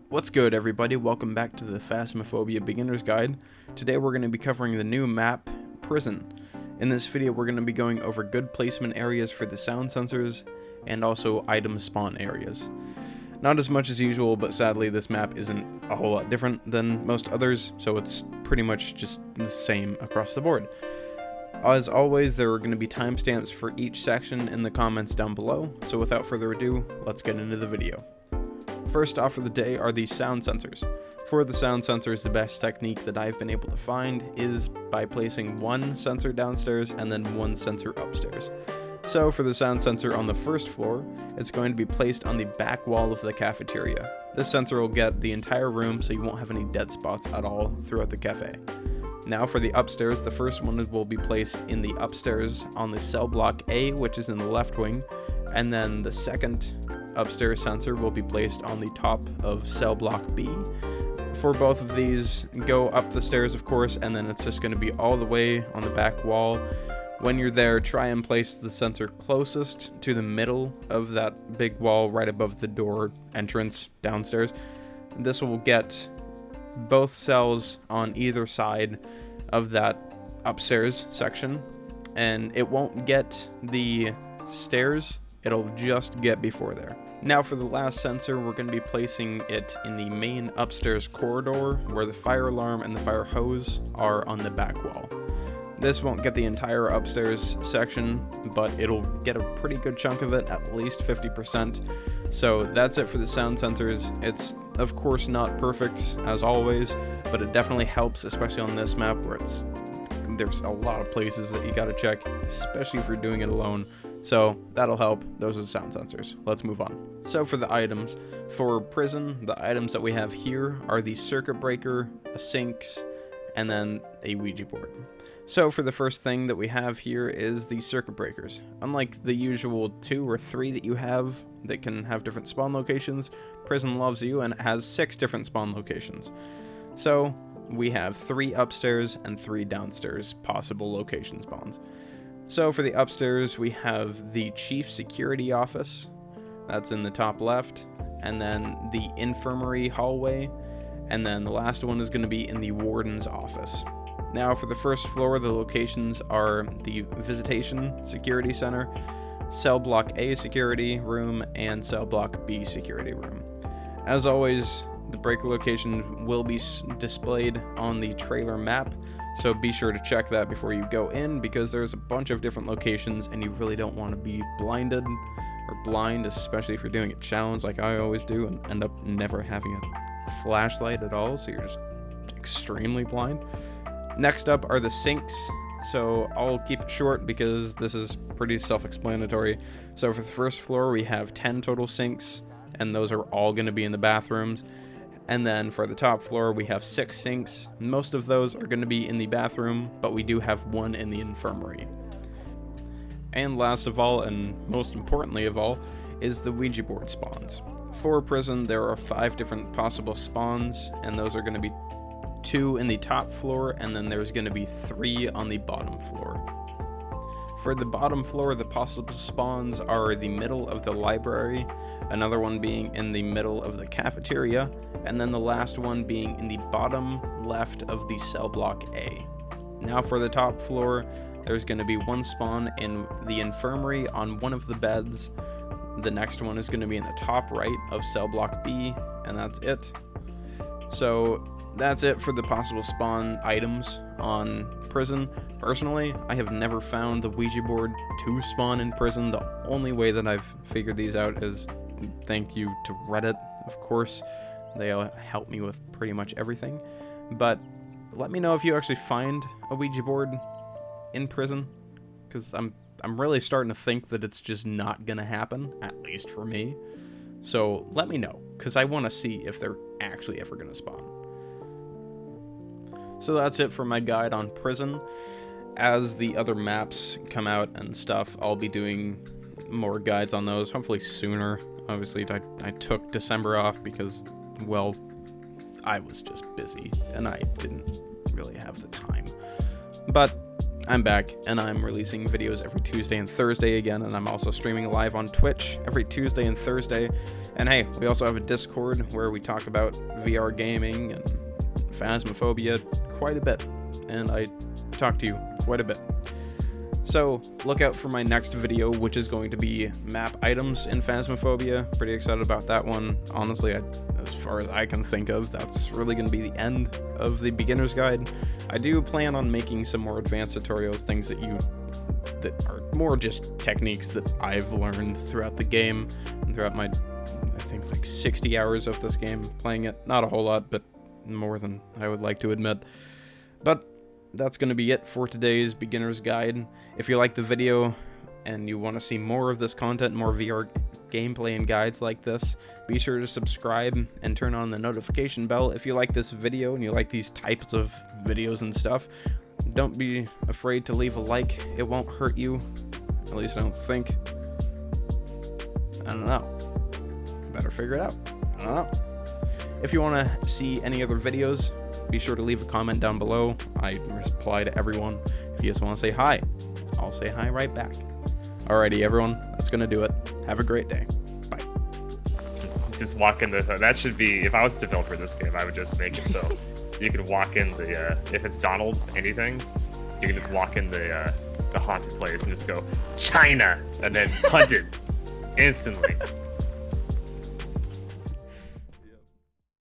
What's good, everybody? Welcome back to the Phasmophobia Beginner's Guide. Today we're going to be covering the new map, Prison. In this video we're going to be going over good placement areas for the sound sensors and also item spawn areas. Not as much as usual, but sadly this map isn't a whole lot different than most others, so it's pretty much just the same across the board. As always, there are going to be timestamps for each section in the comments down below, so without further ado, let's get into the video. First off for the day are these sound sensors. For the sound sensors, the best technique that I've been able to find is by placing one sensor downstairs and then one sensor upstairs. So for the sound sensor on the first floor, it's going to be placed on the back wall of the cafeteria. This sensor will get the entire room, so you won't have any dead spots at all throughout the cafe. Now for the upstairs, the first one will be placed in the upstairs on the cell block A, which is in the left wing, and then the second upstairs sensor will be placed on the top of cell block B. For both of these, go up the stairs of course, and then it's just going to be all the way on the back wall. When you're there, try and place the sensor closest to the middle of that big wall right above the door entrance downstairs. This will get both cells on either side of that upstairs section, and it won't get the stairs, it'll just get before there. Now for the last sensor, we're going to be placing it in the main upstairs corridor where the fire alarm and the fire hose are on the back wall. This won't get the entire upstairs section, but it'll get a pretty good chunk of it, at least 50%. So that's it for the sound sensors. It's of course not perfect as always, but it definitely helps, especially on this map where there's a lot of places that you gotta check, especially if you're doing it alone. So that'll help. Those are the sound sensors. Let's move on. So for the items, for Prison, the items that we have here are the circuit breaker, a sinks, and then a Ouija board. So for the first thing that we have here is the circuit breakers. Unlike the usual 2 or 3 that you have that can have different spawn locations, Prison loves you and it has 6 different spawn locations. So we have 3 upstairs and 3 downstairs possible location spawns. So for the upstairs, we have the Chief Security Office, that's in the top left, and then the Infirmary Hallway, and then the last one is going to be in the Warden's Office. Now for the first floor, the locations are the Visitation Security Center, Cell Block A Security Room, and Cell Block B Security Room. As always, the breaker location will be displayed on the trailer map, so be sure to check that before you go in, because there's a bunch of different locations and you really don't want to be blinded or blind, especially if you're doing a challenge like I always do and end up never having a flashlight at all, so you're just extremely blind. Next up are the sinks, so I'll keep it short because this is pretty self-explanatory. So for the first floor we have 10 total sinks, and those are all going to be in the bathrooms. And then for the top floor we have 6 sinks. Most of those are going to be in the bathroom, but we do have 1 in the infirmary. And last of all, and most importantly of all, is the Ouija board spawns. For Prison there are 5 different possible spawns, and those are going to be 2 in the top floor, and then there's going to be 3 on the bottom floor. For the bottom floor, the possible spawns are the middle of the library, another one being in the middle of the cafeteria, and then the last one being in the bottom left of the cell block A. Now for the top floor, there's going to be 1 spawn in the infirmary on one of the beds. The next one is going to be in the top right of cell block B, and that's it. So that's it for the possible spawn items on Prison. Personally, I have never found the Ouija board to spawn in Prison. The only way that I've figured these out is thank you to Reddit, of course. They help me with pretty much everything. But let me know if you actually find a Ouija board in Prison, because I'm really starting to think that it's just not gonna happen, at least for me. So let me know, because I want to see if they're actually ever gonna spawn. So that's it for my guide on Prison. As the other maps come out and stuff, I'll be doing more guides on those, hopefully sooner. Obviously, I took December off because, well, I was just busy and I didn't really have the time. But I'm back, and I'm releasing videos every Tuesday and Thursday again, and I'm also streaming live on Twitch every Tuesday and Thursday. And hey, we also have a Discord where we talk about VR gaming and Phasmophobia quite a bit, and I talk to you quite a bit. So look out for my next video, which is going to be map items in Phasmophobia. Pretty excited about that one. Honestly, as far as I can think of, that's really going to be the end of the beginner's guide. I do plan on making some more advanced tutorials, things that are more just techniques that I've learned throughout the game and throughout my, I think, like 60 hours of this game playing it. Not a whole lot, but more than I would like to admit. But that's going to be it for today's beginner's guide. If you like the video and you want to see more of this content, more VR gameplay and guides like this, be sure to subscribe and turn on the notification bell. If you like this video and you like these types of videos and stuff, don't be afraid to leave a like. It won't hurt you. At least I don't think. I don't know. Better figure it out. I don't know. If you want to see any other videos, be sure to leave a comment down below. I reply to everyone. If you just want to say hi, I'll say hi right back. Alrighty, everyone, that's gonna do it. Have a great day. Bye. Just walk in that should be, if I was a developer of this game, I would just make it so you can walk in if it's Donald anything, you can just walk in the haunted place and just go, China, and then hunt it instantly.